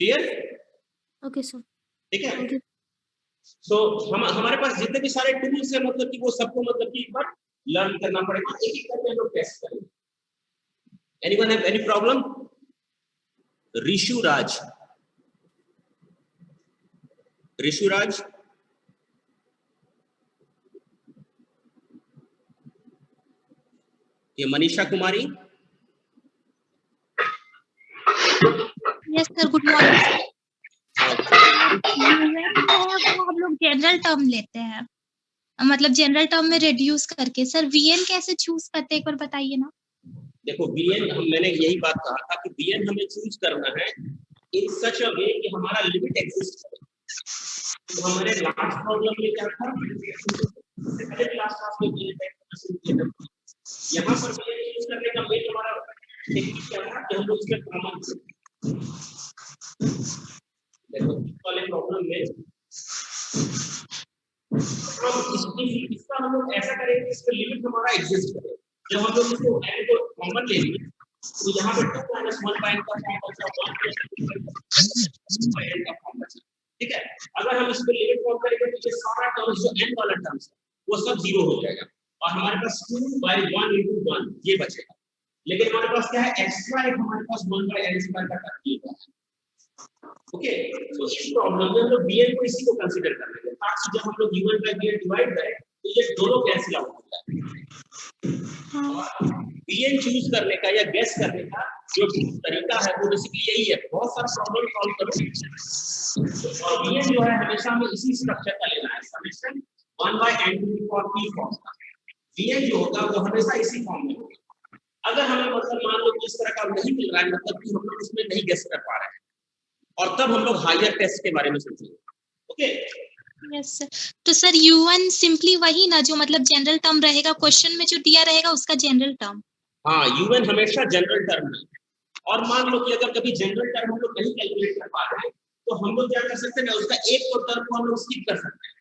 Clear? Okay sir, ठीक है। Thank you. सो हमारे पास जितने भी सारे टूल्स है, मतलब कि वो सबको मतलब कि एक बार लर्न करना पड़ेगा, एक एक करके हम लोग टेस्ट करेंगे। Anyone have any problem? Rishuraj, Rishuraj, ये Manisha Kumari. Yes sir, good morning. वो हम लोग जनरल टर्म लेते हैं, मतलब जनरल टर्म में रिड्यूस करके। सर वीएन कैसे चूज करते हैं, एक बार बताइए ना। देखो वीएन, मैंने यही बात कहा था कि वीएन हमें चूज करना है इन सच अ वे कि हमारा लिमिट एग्जिस्ट करे। तो हमारे लास्ट प्रॉब्लम में क्या था, पहले क्लास में वीएन यहाँ पर वीएन चूज करने का मेन हमारा टेक्निक क्या था कि हम लोग इसमें कॉमन, देखो इस वाले प्रॉब्लम में हम इसका हम लोग ऐसा करेंगे, इसका लिमिट हमारा एग्जिस्ट करे। जब हम लोग इसको n को कॉमन लेंगे तो यहाँ पे 2 - 1 का फॉर्म बचा, 1 + 2 का फॉर्म बचा। ठीक है, अगर हम इसको लिमिट फॉर्म करेंगे तो ये सारा टर्म्स जो n वाला टर्म्स है वो सब 0 हो जाएगा और हमारे पास 2/1 × 1 ये बचेगा। लेकिन हमारे पास क्या है, एक्स्ट्रा एक हमारे पास 1/n² का टर्म दिया है। ओके, तो इस प्रॉब्लम में हम लोग bn को इसी को कंसीडर कर लेंगे, ताकि जब हम लोग u1 by bn डिवाइड करें तो ये दोनों कैंसिल आउट हो जाए। bn चूज करने का या गेस करने का जो तरीका है वो बेसिकली यही है, बहुत सारा प्रॉब्लम सॉल्व करो और bn जो है हमेशा हमें इसी स्ट्रक्चर का लेना है, समेशन 1/n² फॉर्म का। bn जो होगा वो हमेशा इसी फॉर्म में होगा। अगर हमें मतलब मान लो कि इस तरह का नहीं मिल रहा है, मतलब कि हम लोग उसमें नहीं गेस कर पा रहे हैं, और तब हम लोग हायर टेस्ट के बारे में सोचेंगे। Okay, yes sir. तो सर U1 सिंपली वही ना जो मतलब जनरल टर्म रहेगा, क्वेश्चन में जो दिया रहेगा उसका जनरल टर्म। हाँ, UN हमेशा जनरल टर्म है। और मान लो कि अगर कभी जनरल टर्म हम लोग नहीं कैलकुलेट कर पा रहे हैं तो हम लोग क्या कर सकते हैं, उसका एक तो टर्म को हम लोग स्किप कर सकते हैं।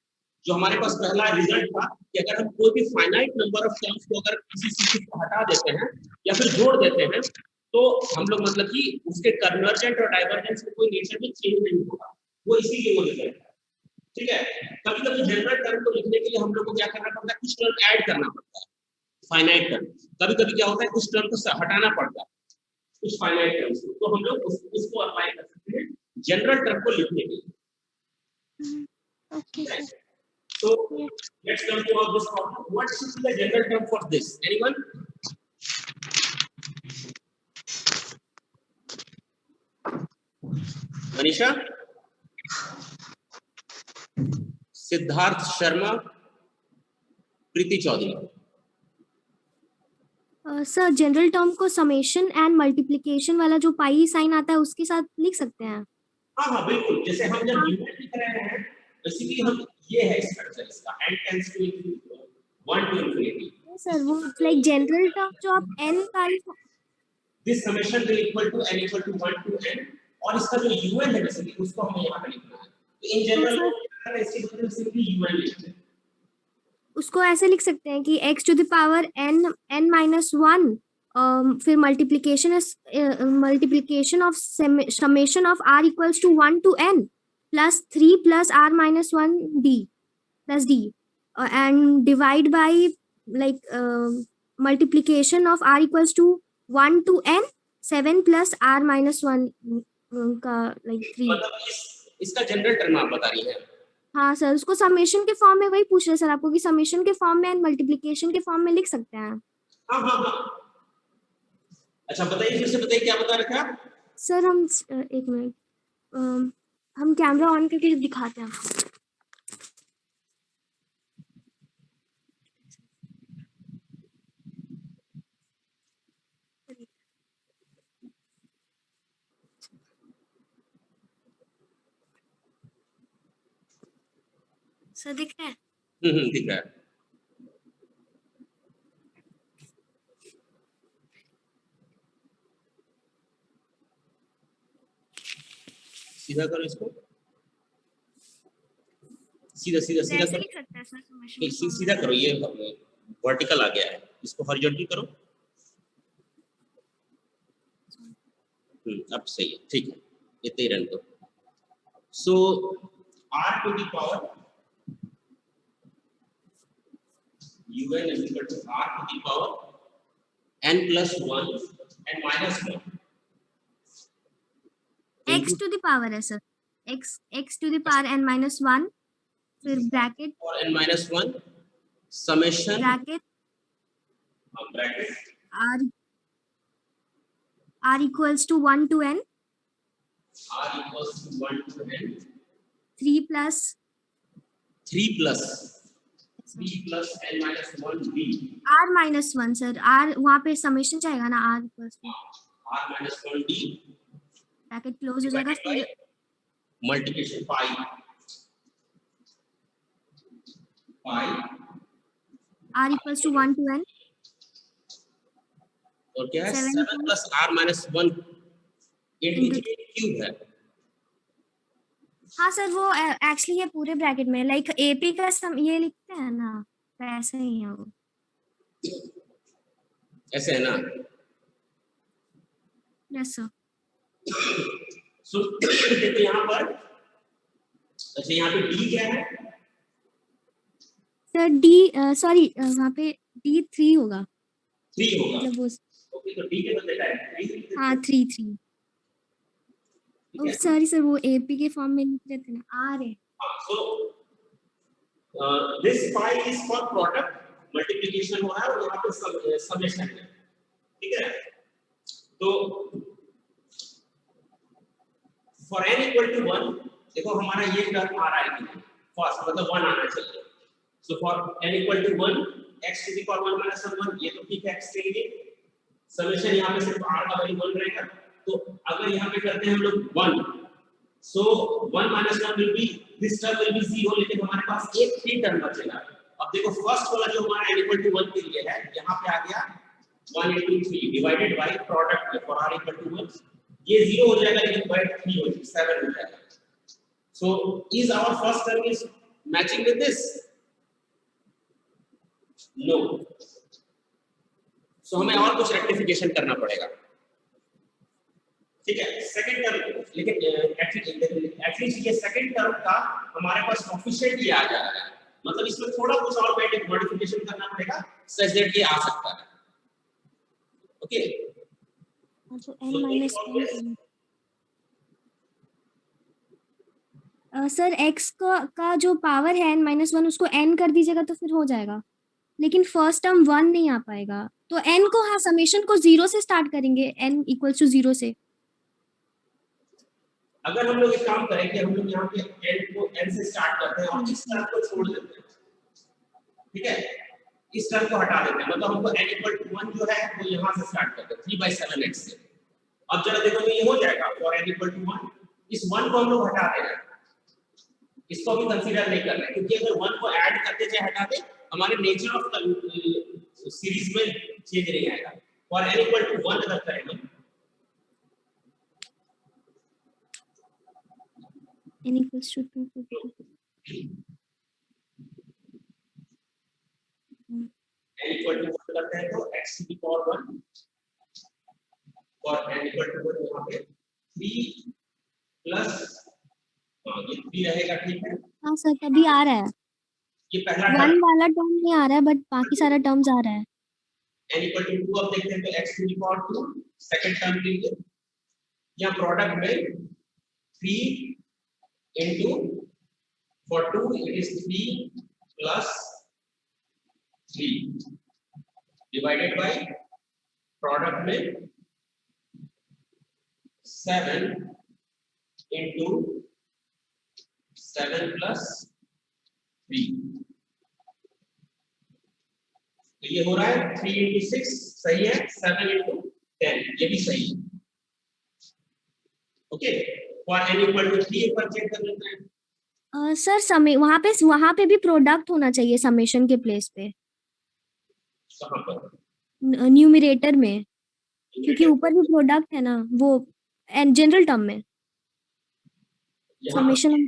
जो हमारे पास पहला रिजल्ट था कि अगर हम कोई भी फाइनाइट नंबर ऑफ टर्म्स को अगर किसी सीरीज को हटा देते हैं या फिर जोड़ देते हैं तो हम लोग मतलब कि उसके कन्वर्जेंट और डाइवर्जेंस में कोई नेचर में चेंज नहीं होगा, वो इसीलिए वो रिजल्ट है। ठीक है, कभी कभी जनरल टर्म को लिखने के लिए हम लोग को क्या करना पड़ता है, कुछ टर्म ऐड करना पड़ता है, फाइनाइट टर्म। कभी कभी क्या होता है, कुछ टर्म को हटाना पड़ता है, कुछ फाइनाइट टर्म्स, तो हम लोग उसको अप्लाई कर सकते हैं जनरल टर्म को लिखने के लिए। Okay, so let's come to all this problem. What should be the general term for this? Anyone? Manisha? Siddharth Sharma, Preeti Chaudhary. Sir general term को समेशन एंड मल्टीप्लिकेशन वाला जो पाई साइन आता है उसके साथ लिख सकते हैं। हाँ हाँ बिल्कुल, जैसे हम जब यूनिट लिख रहे हैं बेसिकली हम ये है स्ट्रक्चर इसका, n tends to 1 to infinity। Sir वो लाइक जनरल टर्म जो आप n का this summation will equal to n equal to 1 to n, और इसका जो un है बेसिकली उसको हमें यहाँ पे लिखना है। तो इन जनरल इसकी मतलब सिंपली un लिखते हैं। उसको ऐसे लिख सकते हैं कि x to the power n minus 1, फिर multiplication of summation of r equals to 1 to n plus 3 plus r minus 1 d plus d, and divide by like multiplication of r equals to 1 to n 7 plus r minus 1 का like 3। मतलब इसका general term आप बता रही हैं? हाँ sir, उसको summation के फॉर्म में वही पूछ रहे सर आपको कि समेशन के फॉर्म में एंड मल्टीप्लिकेशन के फॉर्म में लिख सकते हैं। हाँ हाँ हाँ, अच्छा बताइए, फिर से बताइए क्या बता रहे थे आप? सर हम एक मिनट, हम कैमरा ऑन करके दिखाते हैं आपको। सर दिख रहा है? दिख रहा है। सीधा करो इसको, सीधा सीधा सीधा करो, लिख सकते हैं सर समेशन सीधा करो, ये वर्टिकल आ गया है, इसको हॉरिजॉन्टल करो। अब सही है, ठीक है, इतने ही रन दो। सो r to the power un is equal to r to the power n plus 1 and minus 1 x to the power है sir, x to the power n minus 1, फिर ब्रैकेट और n minus 1 summation bracket bracket r equals to 1 to n r equals to 1 to n 3 plus 3 plus n minus 1 b r minus 1 sir, r वहाँ पे summation जाएगा ना, r equals to r minus 1 d bracket close हो जाएगा, फिर multiplication pi r equals to 1 to n और क्या है 7 7 plus r minus 1 into cube है। हाँ सर, वो एक्चुअली ये पूरे ब्रैकेट में लाइक एपी का ये लिखते हैं ना, वैसे ही है वो। ऐसे है ना। Yes sir. सो देखो यहाँ पर, अच्छा यहाँ पे डी क्या है सर डी, सॉरी वहाँ पे D3 होगा, 3 होगा। मतलब वो ओके तो डी के बदले क्या है 3 हाँ 3 सॉरी सर, वो एपी के फॉर्म में लिख रहे थे ना, आर है। So this pi is for product, multiplication हो रहा है और यहाँ पे समेशन है, ठीक है। तो फॉर n इक्वल टू 1 देखो हमारा ये टर्म आ रहा है कि फर्स्ट मतलब 1 आना चाहिए। So for n equal to 1 x to the power 1 minus 1 ये तो ठीक है, x के लिए समेशन यहाँ पे सिर्फ r का वैल्यू 1 रहेगा। तो अगर यहाँ पे करते हैं हम लोग 1, सो 1 minus 1 will be, this term will be 0, लेकिन हमारे पास एक फ्री टर्म बचेगा। अब देखो फर्स्ट वाला जो हमारा n equal to 1 के लिए है, यहाँ पे आ गया 1 into 3 divided by product for r equal to 1, ये 0 हो जाएगा लेकिन by 3 हो जाएगा 7 हो जाएगा। So is our first term is matching with this? No. So हमें और कुछ रेक्टिफिकेशन करना पड़ेगा, ठीक है। सेकंड टर्म, लेकिन एटलीस्ट ये सेकंड टर्म का हमारे पास कोएफिशिएंट ये आ जा रहा है, मतलब इसमें थोड़ा कुछ और मॉडिफिकेशन करना पड़ेगा सच दैट ये आ सकता है। ओके तो n minus 1 सर x का जो पावर है n minus 1 उसको n कर दीजिएगा तो फिर हो जाएगा, लेकिन फर्स्ट टर्म 1 नहीं आ पाएगा, तो n को हाँ समेशन को 0 से स्टार्ट करेंगे, n equals to 0 से। अगर हम लोग एक काम करें कि हम लोग यहाँ पे n को n से स्टार्ट करते हैं और इस टर्म को छोड़ देते हैं, ठीक है, इस टर्म को हटा देते हैं, मतलब हमको n equal to 1 जो है वो यहाँ से स्टार्ट करते हैं 3/7x से। अब जरा देखो तो ये हो जाएगा for n equal to 1, इस 1 को हम लोग हटा देंगे, इसको भी कंसीडर नहीं कर रहे क्योंकि अगर 1 को ऐड करते चाहे हटाते हमारे नेचर ऑफ सीरीज में चेंज नहीं आएगा। for n equal to 1 अगर करेंगे n equals to 2 n equal to 1 करते हैं तो x to the power 1 और n equal to 1 यहाँ पे 3 प्लस ये 3 रहेगा, ठीक है। हाँ सर तभी आ रहा है, ये पहला 1 टर्म वाला टर्म नहीं आ रहा है बट बाकी सारा टर्म्स आ रहा है। n equal to 2 अब देखते हैं तो x to the power 2 second term के लिए या प्रोडक्ट में 3 into for 2 it is 3 plus 3 divided by product में 7 into 7 plus 3, तो ये हो रहा है 3 into 6 सही है, 7 into 10 ये भी सही है। Okay for n equal to 3 पर चेक कर लेते हैं। सर वहाँ पे भी प्रोडक्ट होना चाहिए समेशन के प्लेस पे, कहाँ पर? न्यूमरेटर में, क्योंकि ऊपर भी प्रोडक्ट है ना वो जनरल टर्म में समेशन ऑफ।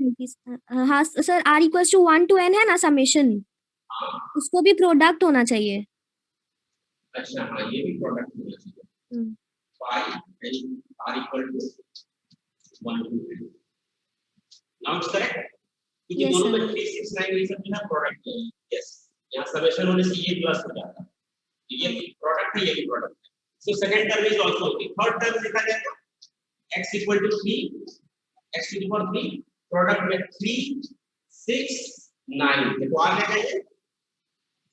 हाँ sir r equals to 1 to n है ना समेशन, उसको भी प्रोडक्ट होना चाहिए। अच्छा हाँ ये भी प्रोडक्ट होना चाहिए। पाई r equal to 1 to n. Now it's correct? क्योंकि Yes, दोनों sir. में 3 6 9 ये सब ना प्रोडक्ट है. Yes. यहाँ समेशन होने से ये प्लस हो जाता है. ये प्रोडक्ट है, ये भी प्रोडक्ट है. So second term is also okay. Third term लिखा जाएगा x equal to 3, x to the power 3, product में 3 6 9. देखो आ गया ये.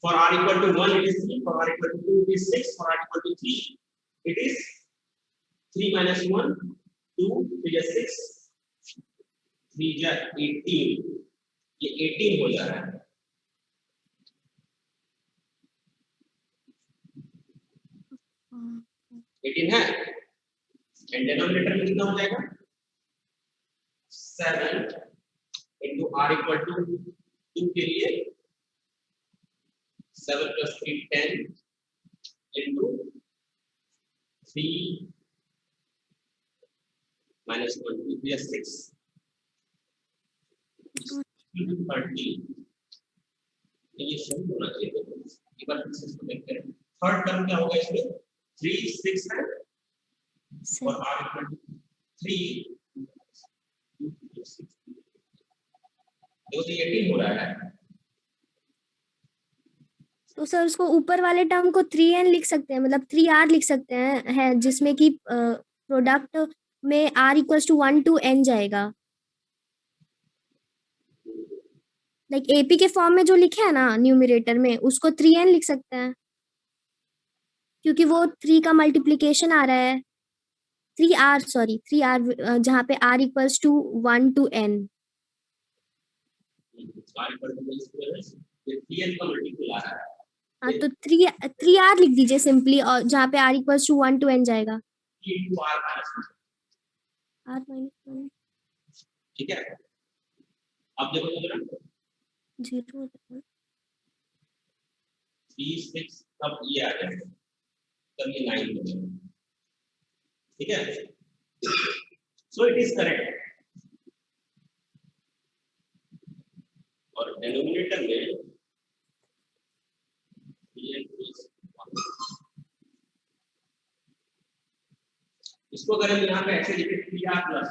For r equal to 1 it is 3, for r equal to 2 it is 6, for r equal to 3 it is 3 minus 1 2 3 is 6 3 is 18. ये 18 हो जा रहा है. हाँ. 18 है. एंड डिनोमिनेटर में कितना हो जाएगा 7 into r equal to 2 के लिए 7 plus 3 10 into 3 minus 1 2 3 is 6 30. ये सही होना चाहिए. एक बार फिर से इसको देखते हैं. थर्ड टर्म क्या होगा इसमें 3 6 है और r equal to 3 देखो तो 18 हो रहा है. तो सर उसको ऊपर वाले टर्म को 3n लिख सकते हैं, मतलब 3r लिख सकते हैं, है जिसमें कि प्रोडक्ट में r equals to 1 to n जाएगा. लाइक एपी के फॉर्म में जो लिखे है ना न्यूमरेटर में, उसको 3n लिख सकते हैं क्योंकि वो 3 का मल्टीप्लिकेशन आ रहा है. 3r सॉरी 3r जहाँ पे r equals to 1 to n. r equal to ये 3n का मल्टीपल आ रहा है. हाँ तो 3r लिख दीजिए सिंपली, और जहाँ पे r equals to 1 to n जाएगा. 3 into r minus 1. r minus 1 ठीक है. अब देखो तो जरा 0 3 6 तब ये आ जाएगा, तब ये 9 हो जाएगा. ठीक है. So it is correct. और डिनोमिनेटर में इसको अगर हम यहाँ पे ऐसे लिखे 3r प्लस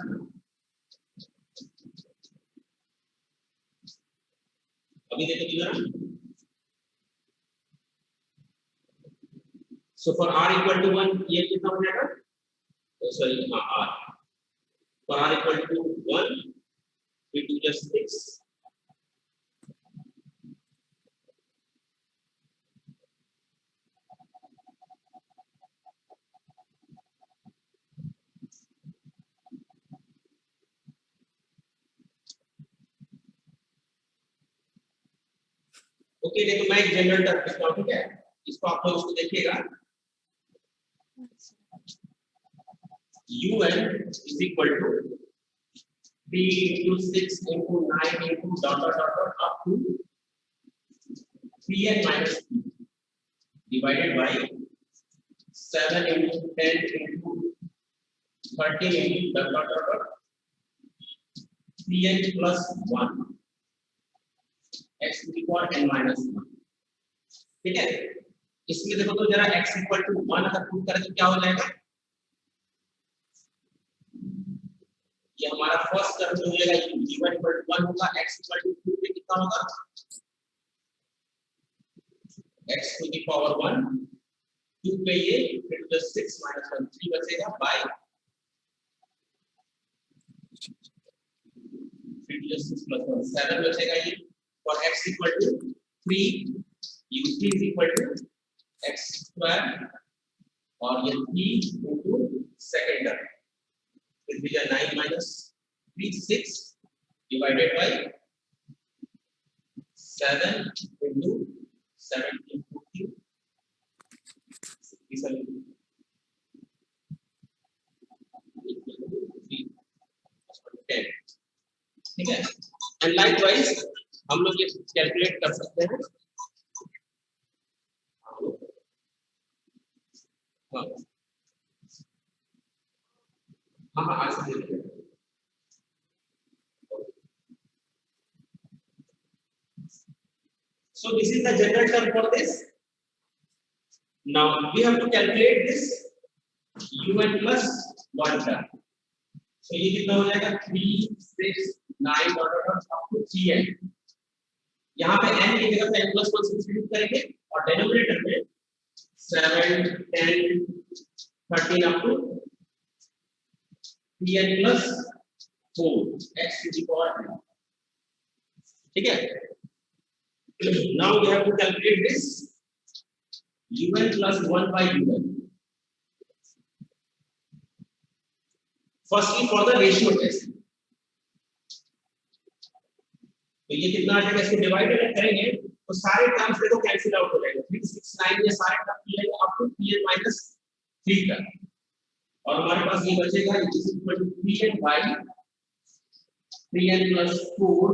अभी देखो किधर. So for r equal to 1 ये कितना हो जाएगा सॉरी हाँ r for r equal to 1 we do just 6 okay. देखो मैं एक जनरल टर्म लिखता हूं. ठीक है. इसको आप लोग इसको देखिएगा. un is equal to 3 into 6 into 9 into dot dot dot dot up to 3n minus 2 divided by 7 into 10 into 13 into dot dot dot dot 3n plus 1 x to the power n minus 1. ठीक है. इसमें देखो तो जरा x equal to 1 अगर put करें तो क्या हो जाएगा. ये हमारा फर्स्ट टर्म जो होगा ये g1 equal to 1 होगा. x equal to 2 पे कितना होगा x to the power 1 2 पे ये फिर तो 6 minus 1 3 बचेगा by फिर तो 6 plus 1 7 बचेगा ये. और x equal to 3 u3 is equal to x square और ये 3 into second term फिर भी 9 minus 3 6 divided by 7 into 17 14 67 10. ठीक है. एंड लाइकवाइज हम लोग ये कैलकुलेट कर सकते हैं. हाँ हाँ आज so this is the general term for this. Now we have to calculate this un plus 1 term. तो ये कितना हो जाएगा 3 6 9 अप टू 3n। यहाँ पे n की जगह पे n प्लस 1 सब्स्टिट्यूट करेंगे और डिनोमिनेटर में 7 10 13 up to 3n plus 4 x to the power. ठीक है, now we have to calculate this un plus 1 by un. Firstly for the ratio test, तो ये कितना आ जाएगा, इसको डिवाइड करेंगे तो सारे टर्म्स देखो कैंसिल आउट हो जाएगा। 3 6 9 ये सारे टर्म मिलेंगे अप टू pn माइनस 3 तक, और हमारे पास ये बचेगा is equal to pn by 3n plus 4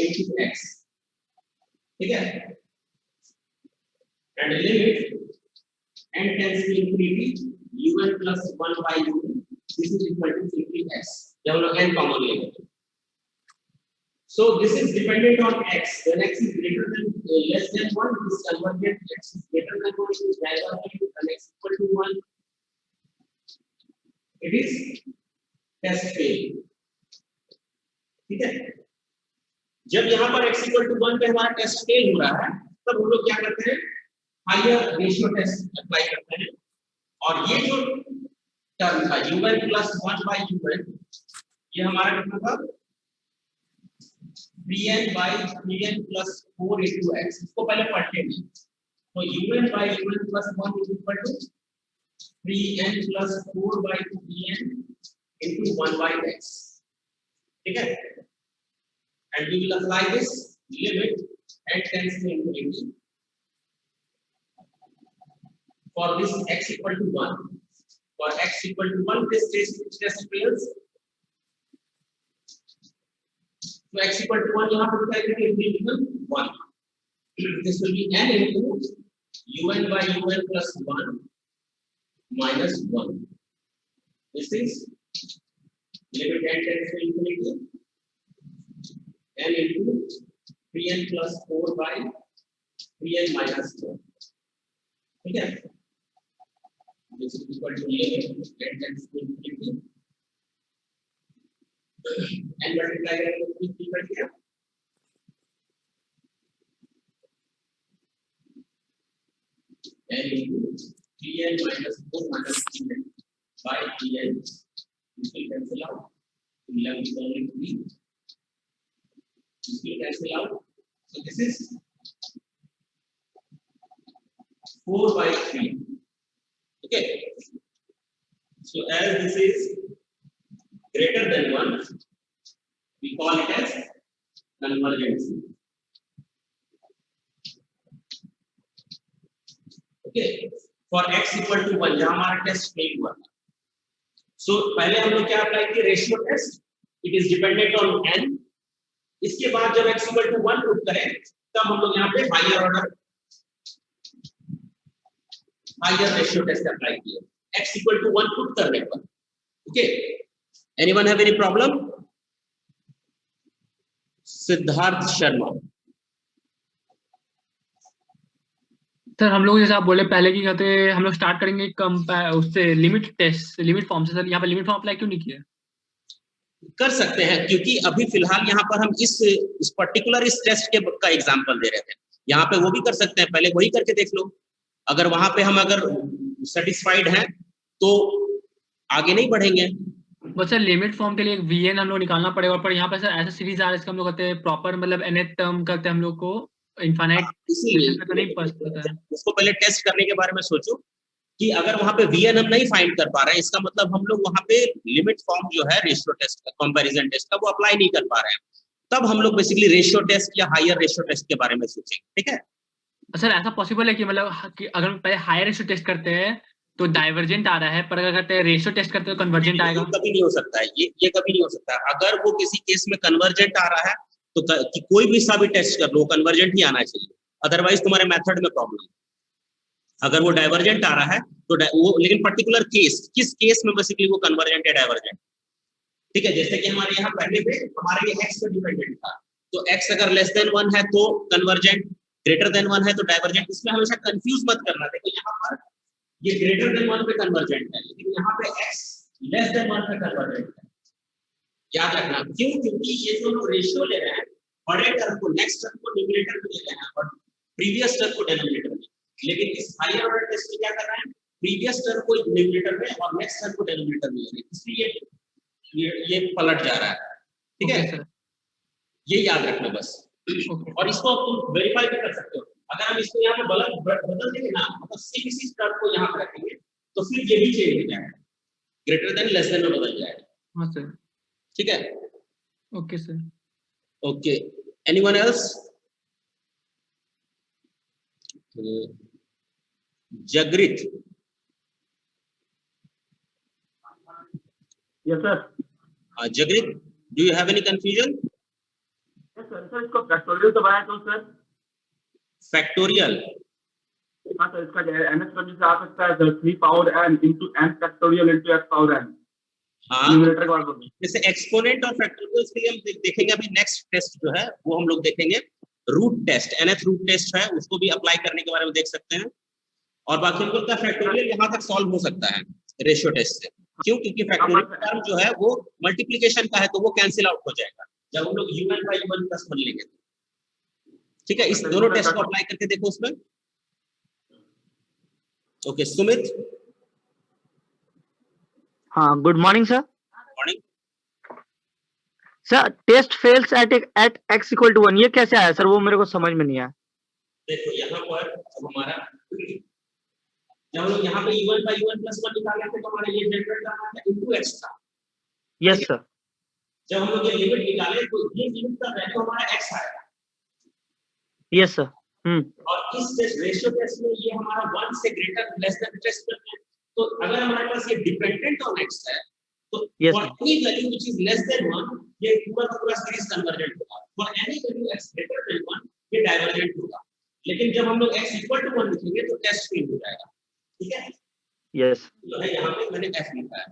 into x। ठीक है, and limit n tends to infinity un plus 1 by un this is equal to simply x, जब लोग n कॉमन लेंगे। So this is dependent on x. When x is greater than less than 1, it is convergent. X is greater than 1, it is divergent. When x equal to 1, it is test fail. ठीक है, जब यहाँ पर x equal to 1 पे हमारा test fail हो रहा है, तब हम लोग क्या करते हैं, हायर रेशियो टेस्ट अप्लाई करते हैं, और ये जो टर्म था un plus 1 by un, ये हमारा कितना था 3n by 3n plus 4 into x। इसको पहले पढ़ते हैं, तो un by un plus 1 is equal to 3n plus 4 by 3n into 1 by x। ठीक है, and we will apply this limit n tends to infinity for this x equal to 1। For x equal to 1, this test fails। So x equal to 1 यहाँ पर क्या करेंगे, integral 1। This will be n into un by un plus 1 minus 1। This is limit n tends to infinity n into 3n plus 4 by 3n minus 1। ठीक है, this is equal to limit n tends to infinity n multiply करेंगे तो 3 कर दिया, n into 3n minus 4 minus 3n by 3n, this will cancel out, 11 is only 3, this will cancel out, so this is 4 by 3। okay, so as this is greater than 1, we call it as convergency। okay, for x equal to 1 जहां हमारा test fail हुआ, so पहले हम लोग क्या apply किए, ratio test, it is dependent on n। इसके बाद जब x equal to 1 पुट करें, तब हम लोग यहाँ पे higher order higher ratio test apply किए x equal to 1 पुट करने पर। okay, anyone have any problem? Siddharth Sharma. Sir हम लोग जैसे आप बोले पहले की कहते हम लोग स्टार्ट करेंगे उससे लिमिट टेस्ट, लिमिट फॉर्म से। सर यहाँ पे लिमिट फॉर्म अप्लाई क्यों नहीं किया? कर सकते हैं, क्योंकि अभी फिलहाल यहाँ पर हम इस पर्टिकुलर इस टेस्ट के का एग्जांपल दे रहे थे। यहाँ पे वो भी कर सकते हैं, पहले वही करके देख लो। अगर वहां पे हम अगर सेटिस्फाइड हैं तो आगे नहीं बढ़ेंगे। बस सर लिमिट फॉर्म के लिए एक वीएन हम लोग निकालना पड़ेगा, पर यहाँ पे सर ऐसा सीरीज आ रहा है इसका हम लोग कहते हैं प्रॉपर, मतलब nth टर्म करते हैं हम लोग को इनफाइनाइट, तो नहीं पता है। उसको पहले टेस्ट करने के बारे में सोचो कि अगर वहां पे वीएन हम नहीं फाइंड कर पा रहे हैं, इसका मतलब हम लोग वहां पे लिमिट फॉर्म जो है रेशियो टेस्ट का, कंपैरिजन टेस्ट का, वो अप्लाई नहीं कर पा रहे हैं। तब हम लोग बेसिकली रेशियो टेस्ट या हायर रेशियो टेस्ट के बारे में सोचेंगे। ठीक है सर, ऐसा पॉसिबल है कि मतलब कि अगर हम पहले हायर रेशियो टेस्ट करते हैं तो डाइवर्जेंट आ रहा है, पर अगर करते हैं रेशियो टेस्ट करते हैं तो कन्वर्जेंट आएगा? कभी नहीं हो सकता है, ये कभी नहीं हो सकता। अगर वो किसी केस में कन्वर्जेंट आ रहा है तो कि कोई भी सा भी टेस्ट कर लो, कन्वर्जेंट ही आना चाहिए, अदरवाइज तुम्हारे मेथड में प्रॉब्लम। अगर वो डाइवर्जेंट आ रहा है तो वो, लेकिन पर्टिकुलर केस, किस केस में बेसिकली वो कन्वर्जेंट या डाइवर्जेंट। ठीक है, जैसे कि हमारे यहाँ पहले पे हमारे ये x पे डिपेंडेंट था, तो x अगर लेस देन 1 है तो कन्वर्जेंट, ग्रेटर देन 1 है तो डाइवर्जेंट। इसमें हमेशा कंफ्यूज मत करना। देखो यहाँ पर ये ग्रेटर देन 1 पे कन्वर्जेंट है, लेकिन यहाँ पे x लेस देन 1 पे कन्वर्जेंट है। याद रखना क्यों, क्योंकि ये जो हम रेशियो ले रहे हैं बड़े टर्म को नेक्स्ट टर्म को न्यूमरेटर में ले रहे हैं और प्रीवियस टर्म को डिनोमिनेटर में, लेकिन इस हायर ऑर्डर टेस्ट में क्या कर रहे हैं, प्रीवियस टर्म को न्यूमरेटर में और नेक्स्ट टर्म को डिनोमिनेटर में ले रहे हैं, इसलिए ये पलट जा रहा है। ठीक है सर, ये याद रखना बस। और इसको तुम वेरीफाई भी कर सकते हो, अगर हम इसको यहाँ पे बदल देंगे ना, मतलब सेम इसी टर्म को यहाँ पे रखेंगे तो फिर ये भी चेंज हो जाएगा, ग्रेटर देन लेस देन में बदल जाएगा। हाँ सर, ठीक है okay sir. Okay, anyone else? Jagrit? Yes sir. Jagrit, do you have any confusion? Yes sir, sir इसको फैक्टोरियल दबाया तो सर। फैक्टोरियल? हाँ सर, इसका n x वैल्यू से आ सकता है 3 power n into n factorial into x power n। हाँ, न्यूमरेटर का वर्ग। जैसे एक्सपोनेंट और फैक्टोरियल के लिए हम देखेंगे अभी नेक्स्ट टेस्ट जो है वो हम लोग देखेंगे, root test, nth root test है, उसको भी अप्लाई करने के बारे में देख सकते हैं। और बाकी हमको का फैक्टोरियल यहाँ तक सॉल्व हो सकता है रेशियो टेस्ट से, क्यों? क्योंकि फैक्टोरियल टर्म जो है वो मल्टीप्लिकेशन का है तो वो कैंसिल आउट हो जाएगा जब हम लोग un by un प्लस 1 लेंगे। ठीक है, इस दोनों टेस्ट को अप्लाई करके देखो उसमें। ओके सुमित? हाँ, good morning sir. Morning. Sir test fails at x equal to 1, ये कैसे आया सर? वो मेरे को समझ में नहीं आया। देखो यहाँ पर अब हमारा जब हम लोग यहाँ पे un by un प्लस 1 निकाले थे तो हमारा ये जनरेट करना था into x था। Yes sir. जब हम लोग ये लिमिट निकाले तो ये लिमिट का वैल्यू हमारा x आएगा। Yes sir. और इस टेस्ट रेशियो टेस्ट में ये हमारा 1 से ग्रेटर लेस देन टेस्ट करते हैं, तो अगर हमारे पास ये डिपेंडेंट ऑन x है तो Yes, for any value which is less than 1 ये पूरा का पूरा सीरीज कन्वर्जेंट होगा, for any value x greater than 1 ये डाइवर्जेंट होगा। लेकिन जब हम लोग x इक्वल टू 1 लिखेंगे तो टेस्ट फेल हो जाएगा। ठीक है, यस। तो है यहाँ पे मैंने f लिखा है,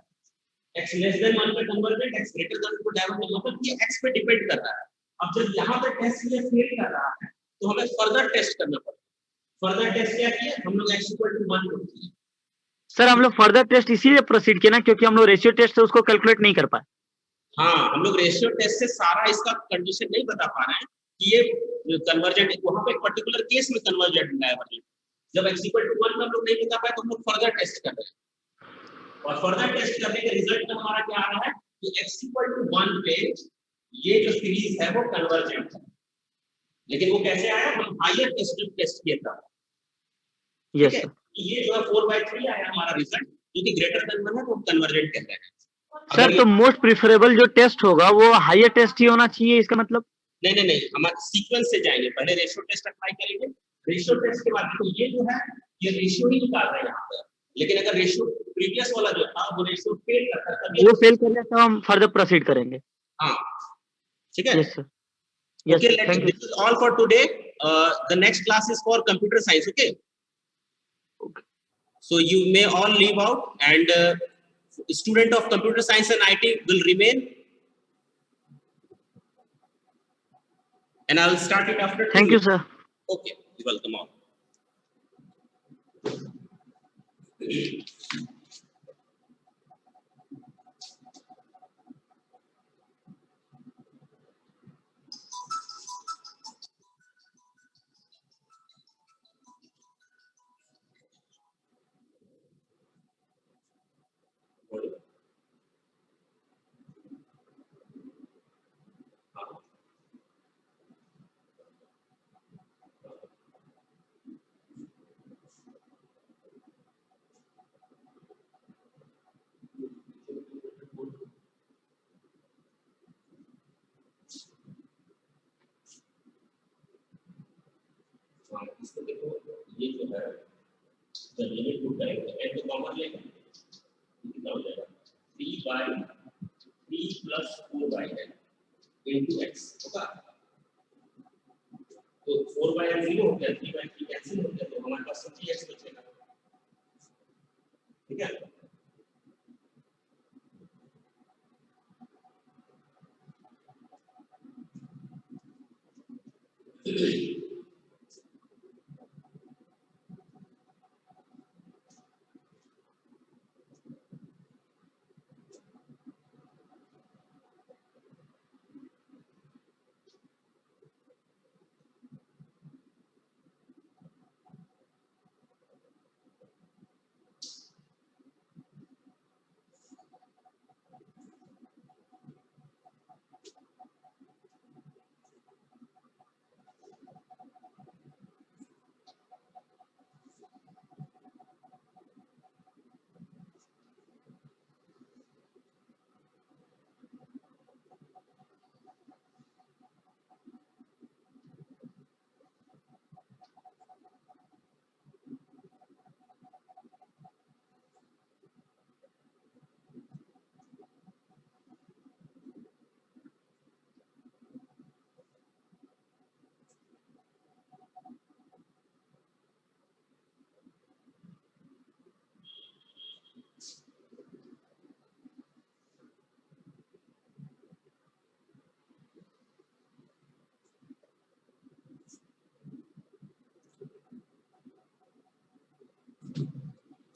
x लेस देन 1 पे कन्वर्जेंट, x ग्रेटर देन 1 पे डाइवर्जेंट, मतलब ये x पे डिपेंड कर रहा है। अब जब यहाँ पे टेस्ट ये फेल कर रहा है तो हमें फर्दर टेस्ट करना पड़ेगा। फर्दर टेस्ट क्या किया हम लोग x इक्वल टू 1 को किया। सर हम लोग फर्दर टेस्ट इसीलिए प्रोसीड किया ना क्योंकि हम लोग रेशियो टेस्ट से उसको कैलकुलेट नहीं कर पाए। हाँ, हम लोग रेशियो टेस्ट से सारा इसका कंडीशन नहीं बता पा रहे हैं कि ये कन्वर्जेंट वहां पे एक पर्टिकुलर केस में कन्वर्जेंट डाइवर्जेंट, जब x इक्वल टू 1 हम लोग नहीं बता पाए तो हम लोग फर्दर टेस्ट कर रहे हैं। और फर्दर टेस्ट करने के रिजल्ट में हमारा क्या आ रहा है कि x इक्वल टू 1 पे ये जो सीरीज है वो कन्वर्जेंट है। लेकिन वो कैसे आया, हम हायर टेस्ट किया था। Yes sir. ये जो है 4/3 आया हमारा रिजल्ट, क्योंकि ग्रेटर देन 1 है तो हम कन्वर्जेंट कहते हैं। सर तो मोस्ट प्रिफरेबल जो टेस्ट होगा वो हायर टेस्ट ही होना चाहिए, इसका मतलब? नहीं, हम सीक्वेंस से जाएंगे, पहले रेशियो टेस्ट अप्लाई करेंगे, रेशियो टेस्ट के बाद देखो ये जो है ये रेशियो ही निकाल रहा है यहाँ पर, लेकिन अगर रेशियो प्रीवियस वाला जो था वो रेशियो फेल करता तब वो फेल कर जाए तो हम फर्दर प्रोसीड करेंगे। हाँ ठीक है। Yes sir. Yes, Okay, thank this is all for today. The next class is for computer science. Okay. So you may all leave out, and student of computer science and IT will remain. And I'll start it after. Thank you sir. Okay, you're welcome all. इसको देखो, ये जो है जब limit put करेंगे n को common लेंगे कितना हो जाएगा 3/3 प्लस 4/n into x होगा। तो 4/n 0 हो गया, 3/3 कैंसिल हो गया, तो हमारे पास 3x बचेगा। ठीक है,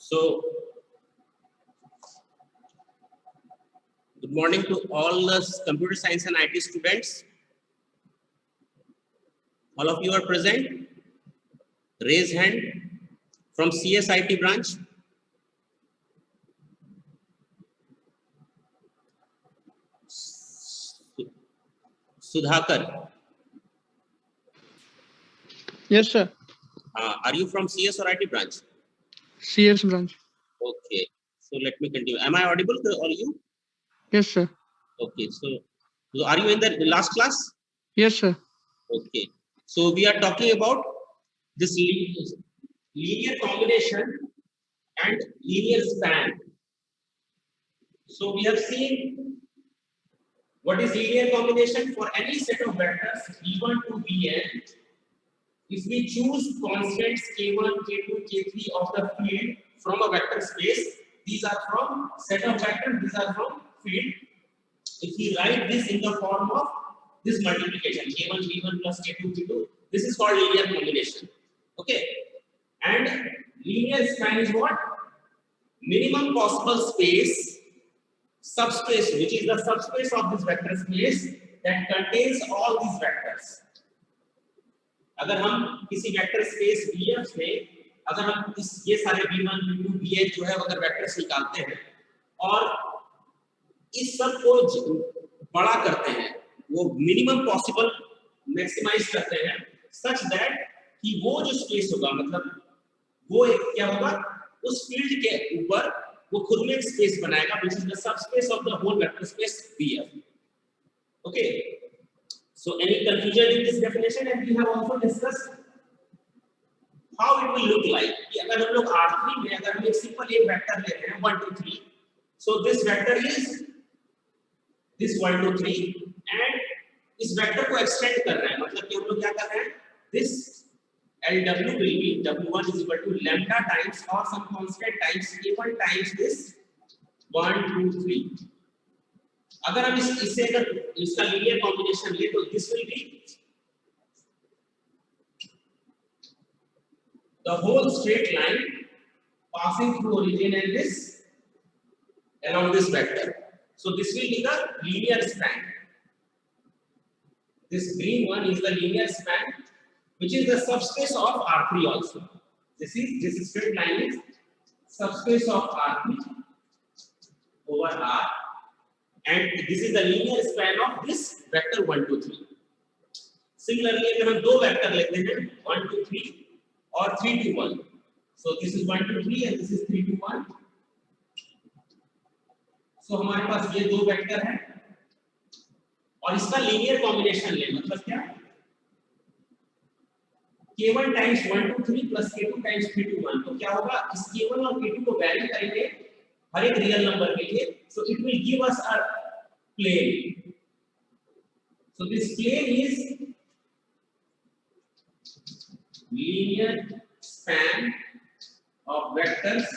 So, good morning to all the computer science and IT students. All of you are present. Raise hand from CSIT branch. Sudhakar, Yes, sir. are you from CS or IT branch? CS branch. Okay, so let me continue. Am I audible to all you? Yes, sir. Okay, so are you in the last class? Yes, sir. Okay, so we are talking about this linear combination and linear span. So we have seen what is linear combination for any set of vectors v1 to vn. If we choose constants k1, k2, k3 of the field from a vector space, these are from set of vectors, these are from field. If we write this in the form of this multiplication, k1 v1 plus k2 v2, this is called linear combination. Okay, and linear span is what? Minimum possible space, subspace, which is the subspace of this vector space that contains all these vectors. अगर हम किसी vector space VF में अगर हम ये सारे v1, v2, vh जो है अगर वेक्टर्स निकालते हैं और इस सब को बड़ा करते हैं, वो मिनिमम पॉसिबल मैक्सिमाइज करते हैं सच दैट कि वो जो स्पेस होगा मतलब वो एक क्या होगा उस फील्ड के ऊपर वो खुद में एक स्पेस बनाएगा which is the subspace of the whole vector space VF. Okay, so any confusion in this definition? And we have also discussed how it will look like कि अगर हम लोग R3 में अगर हम एक सिंपल एक वेक्टर लेते हैं 1 2 3, so this vector is this 1 2 3 and इस वेक्टर को एक्सटेंड कर रहे हैं मतलब कि हम लोग क्या कर रहे हैं this LW will be W1 is equal to lambda times or some constant times k1 times this 1 2 3. अगर हम इससे अगर इसका लीनियर कॉम्बिनेशन ले तो this will be the whole straight line passing through origin and this along this vector. So this will be the linear span. This green one is the linear span, which is the subspace of R3 also. This straight line is subspace of R3 over R, and this is the linear span of this vector 1 2 3. Similarly, अगर हम दो vector लेते हैं 1 2 3 और 3 2 1, so this is 1 2 3 and this is 3 2 1. So हमारे पास ये दो वेक्टर हैं और इसका लीनियर कॉम्बिनेशन ले मतलब क्या k1 times 1 2 3 plus k2 times 3 2 1. तो क्या होगा इस k1 और k2 को वैरी करेंगे हर एक रियल नंबर के लिए, so it will give us a plane. So this plane is linear span of vectors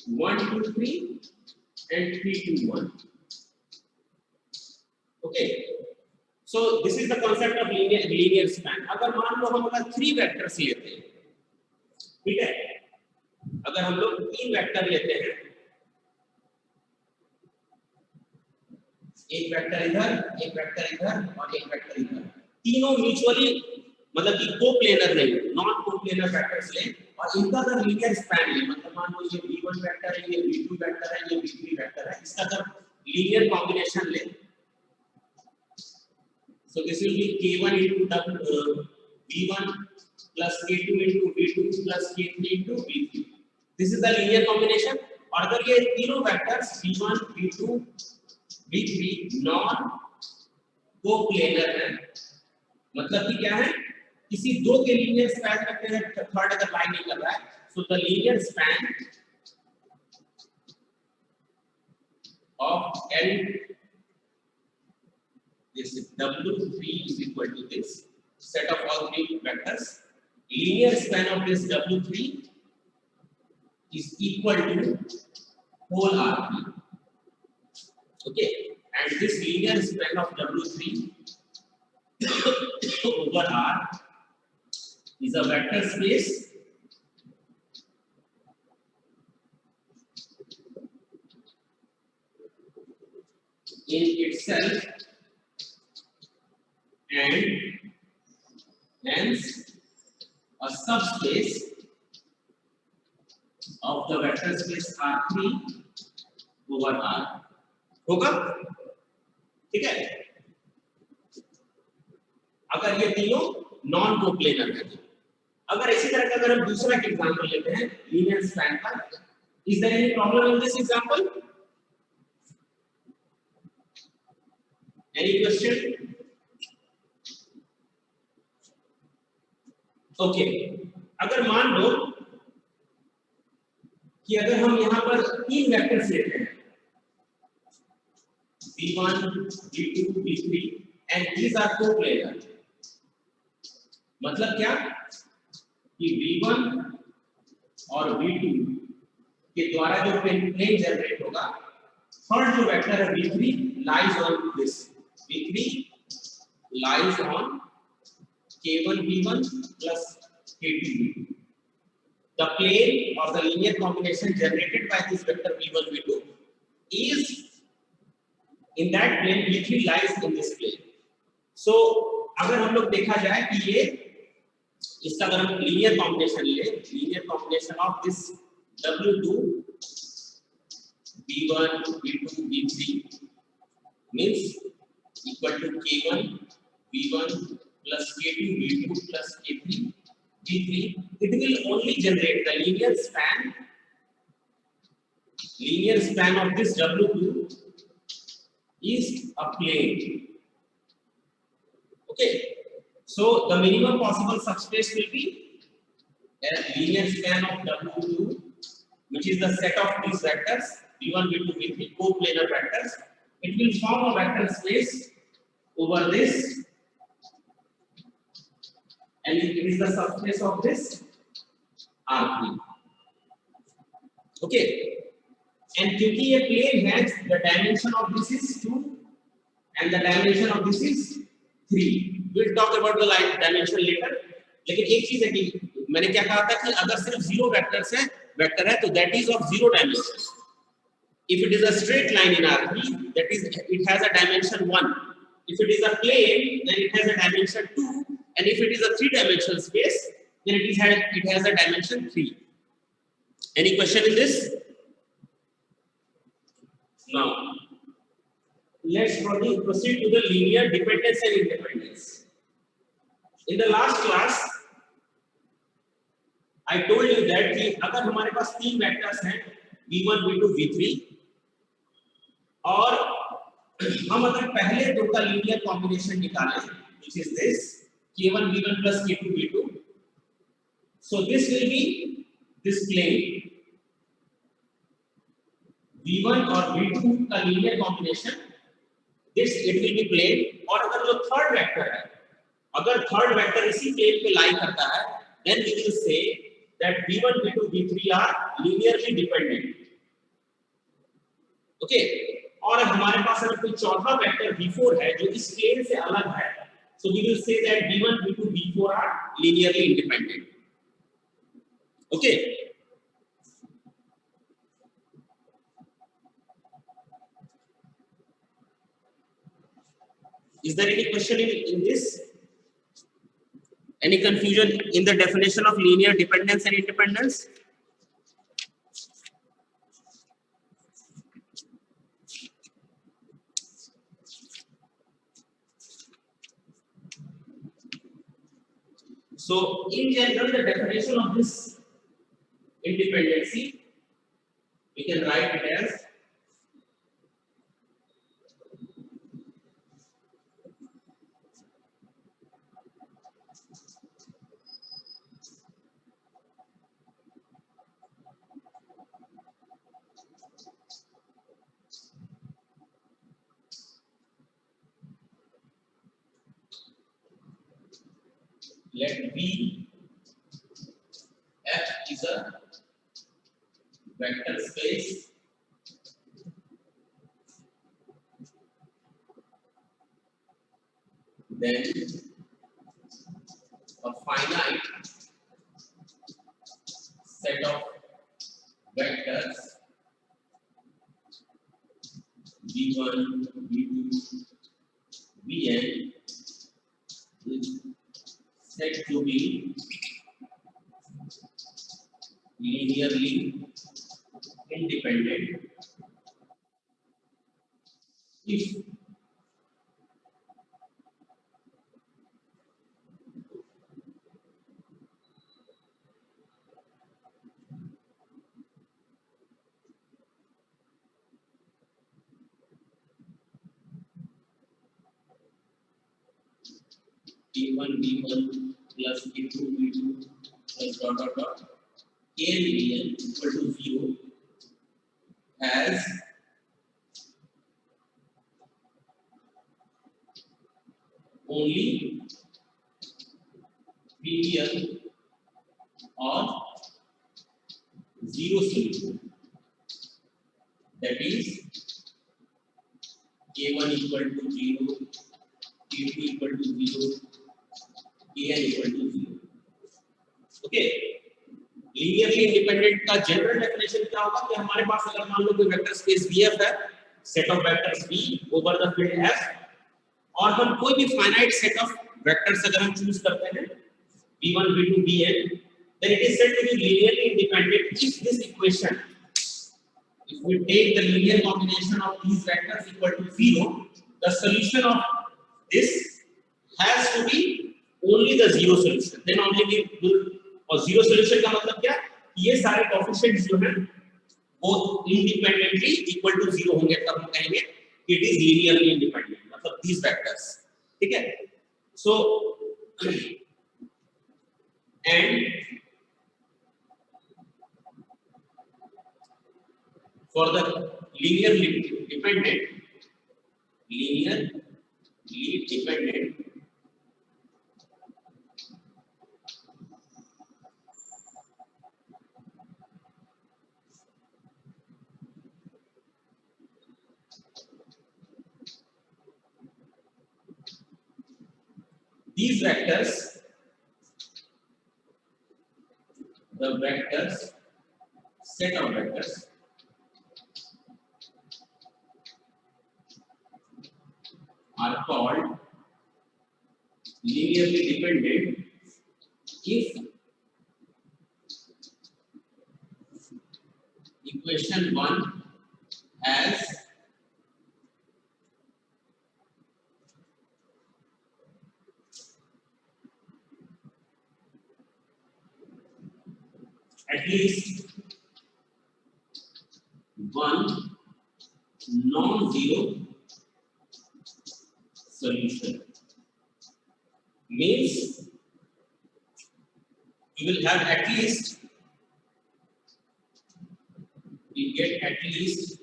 1 2 3 and 3 2 1. Okay, so this is the concept of linear span. अगर मान लो हम अगर 3 वेक्टर्स लेते हैं, ठीक है, अगर हम लोग 3 वेक्टर लेते हैं, एक वेक्टर इधर एक वेक्टर इधर और एक वेक्टर इधर, तीनों म्यूचुअली मतलब कि कोप्लेनर नहीं, नॉन कोप्लेनर वेक्टर्स ले और इनका अगर लीनियर स्पैन ले मतलब मान लो ये v1 वेक्टर है, ये v2 वेक्टर है, ये v3 वेक्टर है, इसका अगर लीनियर कॉम्बिनेशन ले, so this will be k1 into v1 plus k2 into v2 plus k3 into v3. This is the linear combination. और अगर ये तीनों vectors v1 v2 v3 non coplanar है मतलब कि क्या है किसी दो के लीनियर स्पैन करते हैं, थर्ड अगर लाइन नहीं कर रहा है, so the linear span of L this W3 is equal to this set of all three vectors. Linear span of this W3 is equal to whole R3. Okay, and this linear span of W3 over R is a vector space in itself and hence a subspace of the vector space R3 over R होगा, ठीक है। अगर ये तीनों non coplanar है। अगर इसी तरह का अगर हम दूसरा एग्जांपल लेते हैं लीनियर स्पैन का, is there any problem in this example? Any question? Okay, अगर मान लो कि अगर हम यहां पर तीन वेक्टर्स लेते हैं v1 v2 v3 and these are coplanar, मतलब क्या कि v1 और v2 के द्वारा जो प्लेन जनरेट होगा, थर्ड जो वेक्टर है v3 lies on this, v3 lies on k1 v1 plus k2 v2. The plane or the linear combination generated by this vector v1 v2 is in that plane v3 lies in this plane. So अगर हम लोग देखा जाए कि ये इसका अगर हम लीनियर कॉम्बिनेशन ले, linear combination of this w2 v1 v2 v3 means equal to k1 v1 plus k2 v2 plus k3 v3. It will only generate the linear span of this w2 is a plane. Okay, so the minimum possible subspace will be a linear span of w2, which is the set of these vectors v1 v2 v3 coplanar vectors. It will form a vector space over this, and it is the subspace of this R3. Okay, and क्योंकि ये plane है, the dimension of this is 2 and the dimension of this is 3. We'll talk about the dimension later. लेकिन एक चीज है कि मैंने क्या कहा था कि अगर सिर्फ जीरो वेक्टर है तो that is of zero dimension. If it is a straight line in R3, that is it has a dimension 1. If it is a plane, then it has a dimension 2, and if it is a three-dimensional space, then it has a dimension 3. Any question in this? Now, let's proceed to the linear dependence and independence. In the last class, I told you that कि अगर हमारे पास तीन vectors हैं v1, v2, v3 और हम अगर पहले दो का लीनियर कॉम्बिनेशन निकालें, which is this k1 v1 plus k2 v2, so this will be this plane v1 और v2 का linear combination, this it will be plane. और अगर जो थर्ड वेक्टर है, अगर थर्ड वेक्टर इसी प्लेन पे लाई करता है, then we will say that v1 v2 v3 are linearly dependent. Okay, और हमारे पास अगर कोई चौथा वेक्टर v4 है जो इस प्लेन से अलग है, so we will say that v1 v2 v4 are linearly independent. Okay, is there any question in this? Any confusion in the definition of linear dependence and independence? So, in general, the definition of this independency, we can write it as let V F is a vector space then a finite set of vectors v1, v2, Vn is said to be linearly independent if P1 V1 plus P2 V2 plus dot dot dot Kn Vn equal to 0 as only PDL or zero solution. That is K1 equal to 0, K2 equal to 0, Kn equal to 0. Okay. Linearly independent का general definition क्या होगा कि हमारे पास अगर मान लो कोई vector space Vf है, set of vectors V over the field F, और हम कोई भी फाइनाइट सेट ऑफ वेक्टर्स अगर हम चूज करते हैं V1 V2 Vn, then it is said to be linearly independent if this equation, if we take the linear combination of these vectors equal to 0, the solution of this has to be only the zero solution. Then only we will, और zero solution का मतलब क्या, ये सारे coefficients जो हैं वो independently equal to zero होंगे, तब हम कहेंगे कि इट इज लीनियरली इंडिपेंडेंट, मतलब दीस वेक्टर्स. ठीक है. So and for the linearly dependent these vectors, the vectors, set of vectors are called linearly dependent if equation 1 has at least one non-zero solution. Means we will have at least, we get at least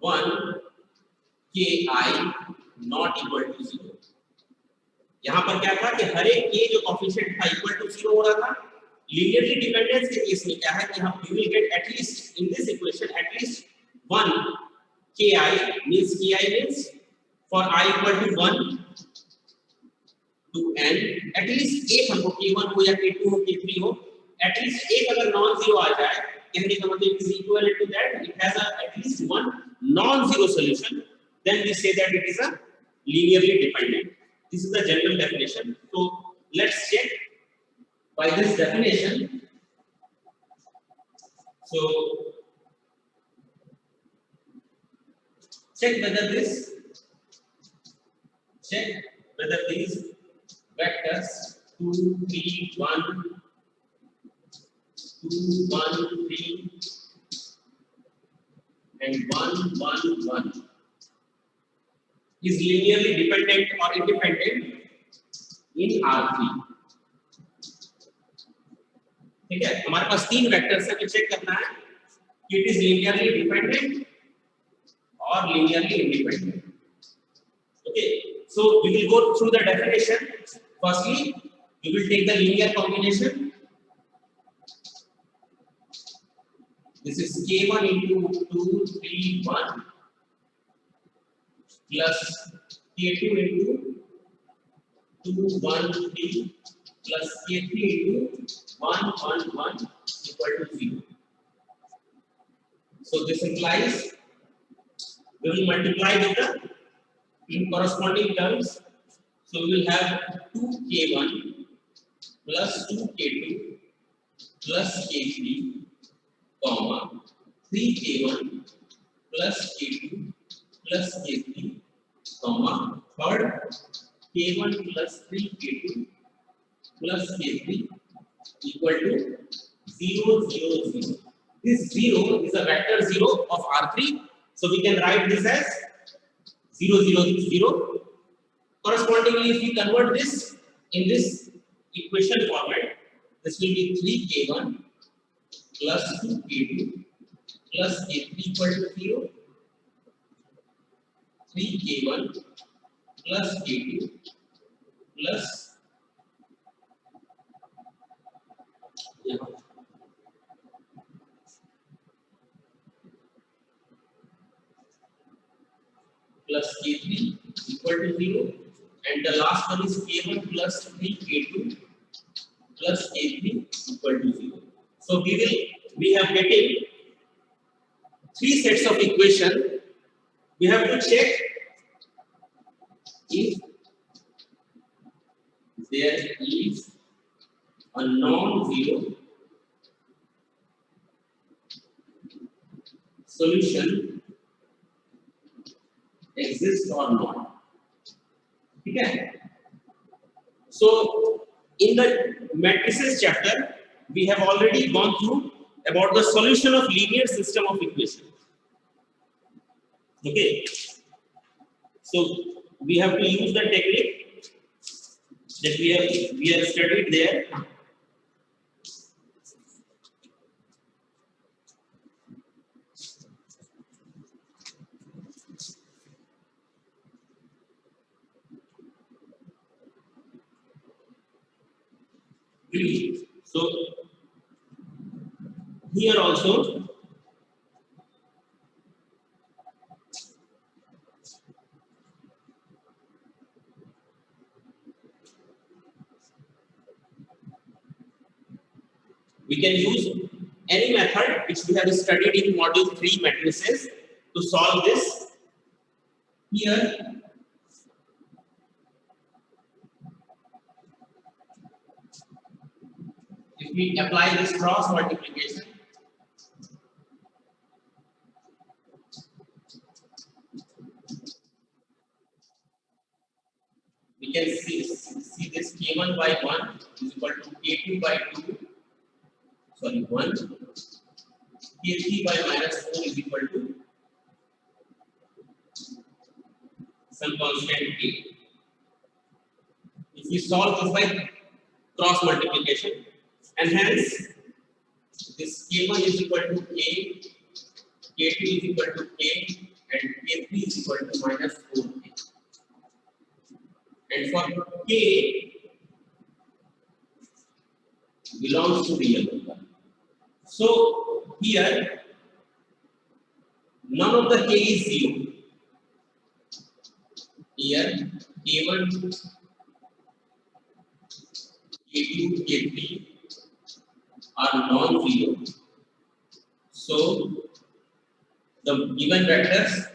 one ki not equal to 0. यहां पर क्या था कि हर एक के जो coefficient था equal to 0 हो रहा था. लीनियरली डिपेंडेंस के केस में क्या है कि हम we will get at least in this equation at least one ki means for I equal to 1 to n, at least एक हमको k1 हो या k2 हो k3 हो, at least एक अगर नॉन जीरो आ जाए, कहने का मतलब is equal to that, it has at least one non-zero solution, then we say that it is a linearly dependent. This is the general definition. So let's check by this definition. So check whether these vectors 2 3 1 2 1 3 and 1 1 1 is linearly dependent or independent in R3. ठीक है, हमारे पास तीन vectors है, check करना है कि it is linearly dependent or linearly independent. Okay, so we will go through the definition. Firstly, we will take the linear combination. This is k1 into 2 3 1 plus k2 into 2 1 3 plus k3 into 1 1 1 equal to 0. So this implies we will multiply with the corresponding terms. So we will have 2k1 plus 2k2 plus k3 comma 3k1 plus k2 plus k3 comma third k1 plus 3k2 plus k3 equal to 0 0 0. This 0 is a vector 0 of R3, so we can write this as 0 0 0. Correspondingly, if we convert this in this equation format, this will be 3k1 plus 2k2 plus k3 equal to 0. 3k1 plus k2 plus plus k3 equal to 0, and the last one is k1 plus 3k2 plus k3 equal to 0. So we have getting 3 sets of equation. We have to check if there is a non-zero solution exists or not. Okay. So in the matrices chapter, we have already gone through about the solution of linear system of equations. Okay. So we have to use the technique that we have studied there. So here also we can use any method which we have studied in module 3 matrices to solve this. Here if we apply this cross multiplication, we can see this k1 by 1 is equal to k2 by 2, sorry 1, k3 by minus 4 is equal to some constant k. If we solve this by cross multiplication, and hence this k1 is equal to k, k2 is equal to k, and k3 is equal to minus 4k. And for k belongs to real number. So here none of the k is 0. Here k1, k2, k3 are non-zero. So the given vectors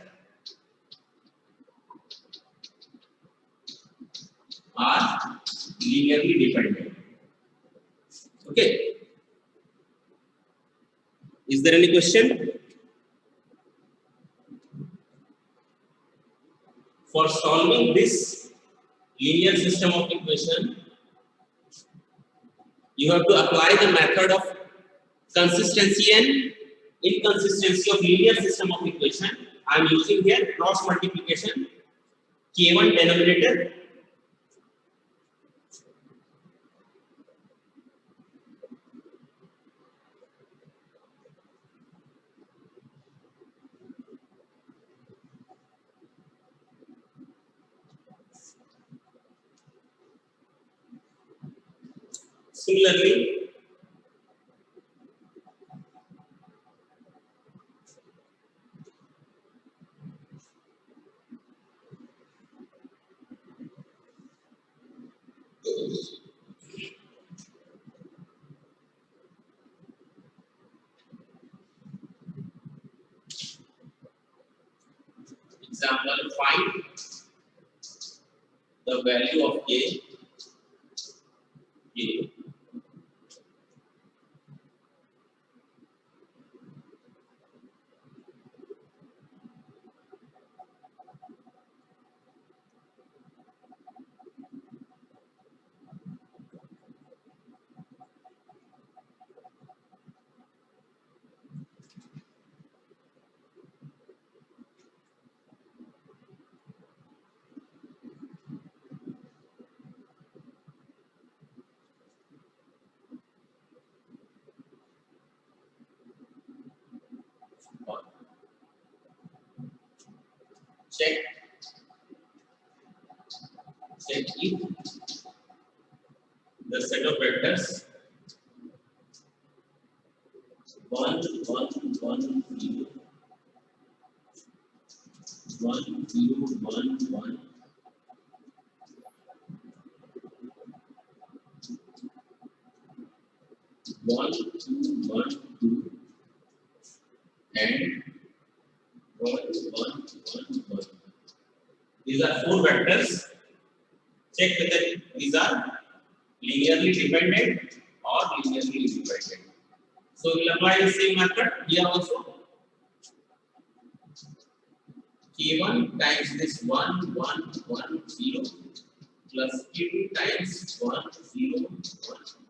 are linearly dependent. Okay. Is there any question? For solving this linear system of equation, you have to apply the method of consistency and inconsistency of linear system of equation. I am using here cross multiplication, k1 denominator, similarly example, find the value of k. Check if the set of vectors 1 1 1 0 1 0 1 1 1 2 1 2 and 1 1 1 1. These are four vectors. Check whether these are linearly dependent or linearly independent. So we will apply the same method here also. K1 times this 1 1 1 0 plus K2 times 1 0 1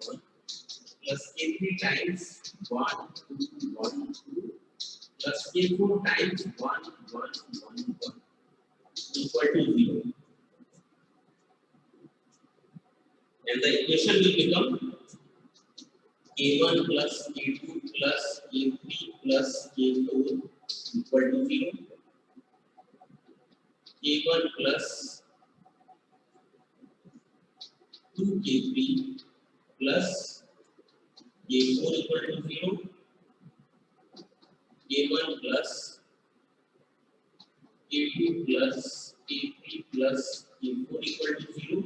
1 plus K3 times 1 2 1 2 plus K4 times 1 1 1 1 equal to 0. And the equation will become K1 plus K2 plus K3 plus K4 equal to 0. K1 plus 2K3 plus K4 equal to 0. K1 plus K2 plus K3 plus K4 equal to 0.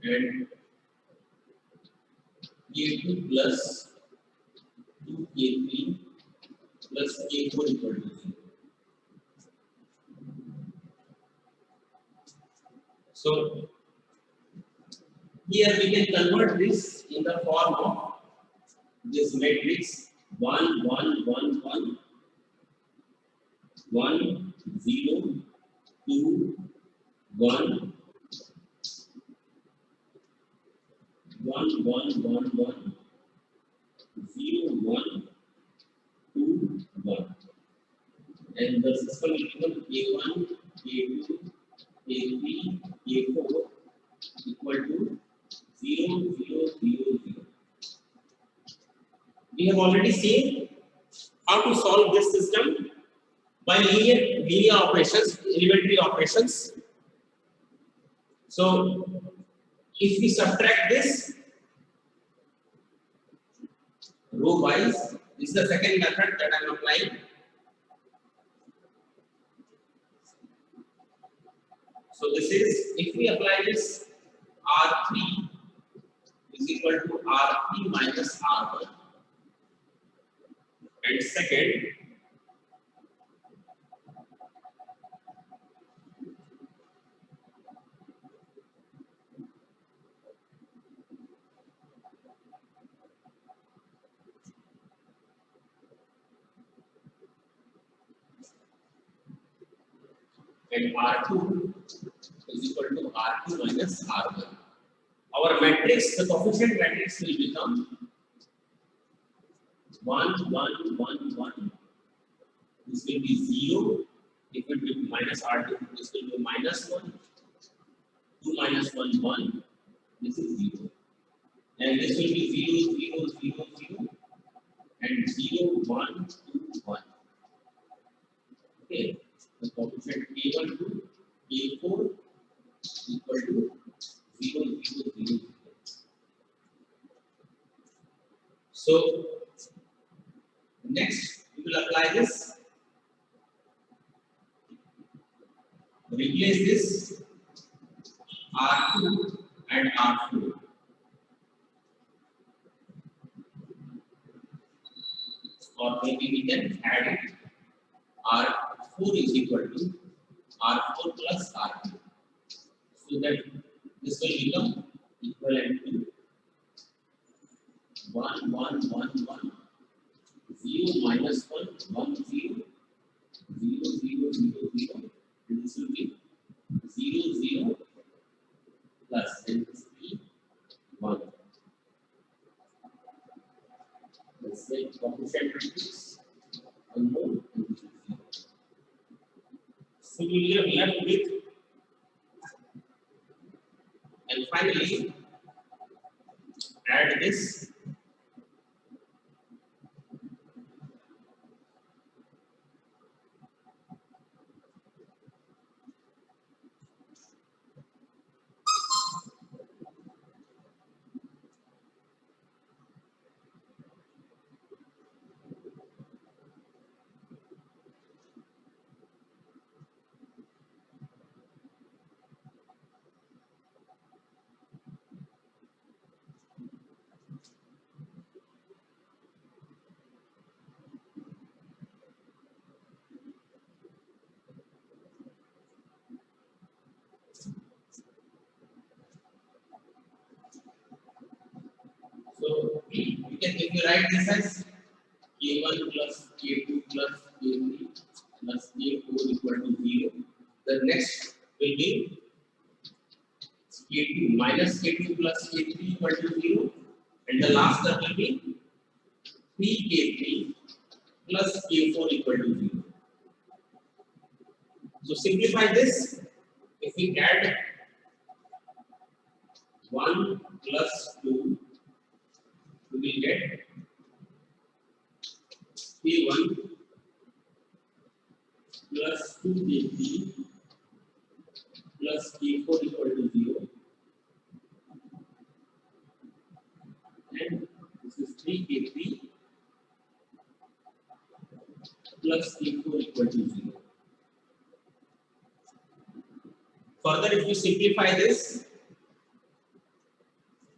And K2 plus 2K3 plus K4 equal to 0. So here we can convert this in the form of this matrix 1 1 1 1 1 0 2 1 1 1 1 1 0 1 2 1, and the system will become K1 K2 K3 K4 equal to 0 0 0 0. We have already seen how to solve this system by linear operations, elementary operations. So if we subtract this row wise, this is the second method that I am applying. So this is, if we apply this, R3 is equal to R3 minus R1, and second, and R2 is equal to R2 minus R1. Our matrix, the coefficient matrix will become 1 1 1 1. This will be 0. It will be minus R2. This will be minus 1. 2 minus 1 1. This is 0. And this will be 0 0 0 0 and 0 1 2 1. Okay. The coefficient K1 to K4 equal to 0 0 0 0. So next we will apply this. Replace this R2 and R4. Or maybe we can add it R4 is equal to R4 plus R2. So that this will become equivalent to 1 1 1 1 0 minus 1 1 0 0 0 0 0, and this will be 0 0 plus, and this will be 1. Let's say coefficient matrix unknown, and this is 0. So we are left with, and finally add this. So you can, if you write this as K1 plus K2 plus K3 plus K4 equal to 0, the next will be K2 minus K2 plus K3 equal to 0, and the last term will be 3K3 plus K4 equal to 0. So simplify this. If we add 1 plus 2, we will get K1 plus 2K3 plus K4 equal to 0, and this is 3K3 plus K4 equal to 0. Further, if you simplify this,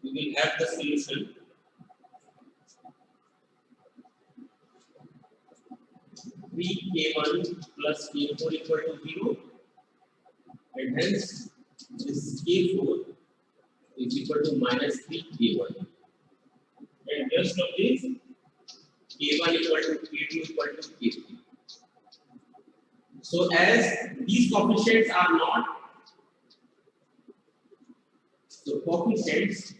we will have the solution. 3K1 plus K4 equal to 0, and hence this K4 is equal to minus 3K1, and rest of this K1 equal to K2 equal to K3. So as these coefficients are not, the coefficients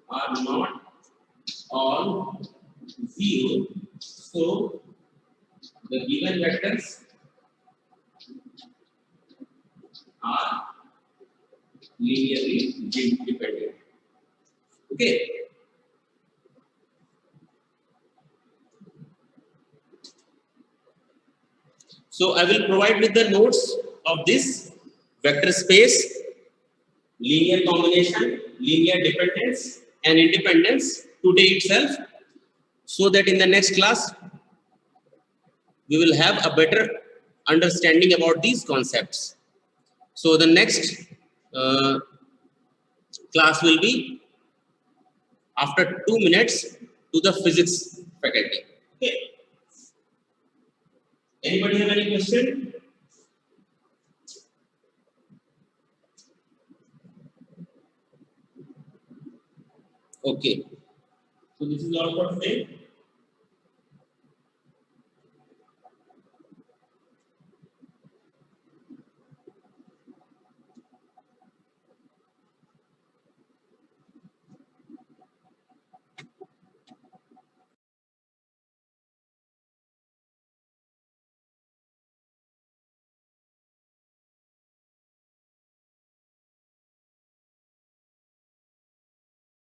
are not all 0, so the given vectors are linearly independent. Okay. So I will provide with the notes of this vector space, linear combination, linear dependence and independence today itself, so that in the next class we will have a better understanding about these concepts. So the next class will be after 2 minutes to the physics faculty. Okay. Anybody have any question? Okay. So this is all for today.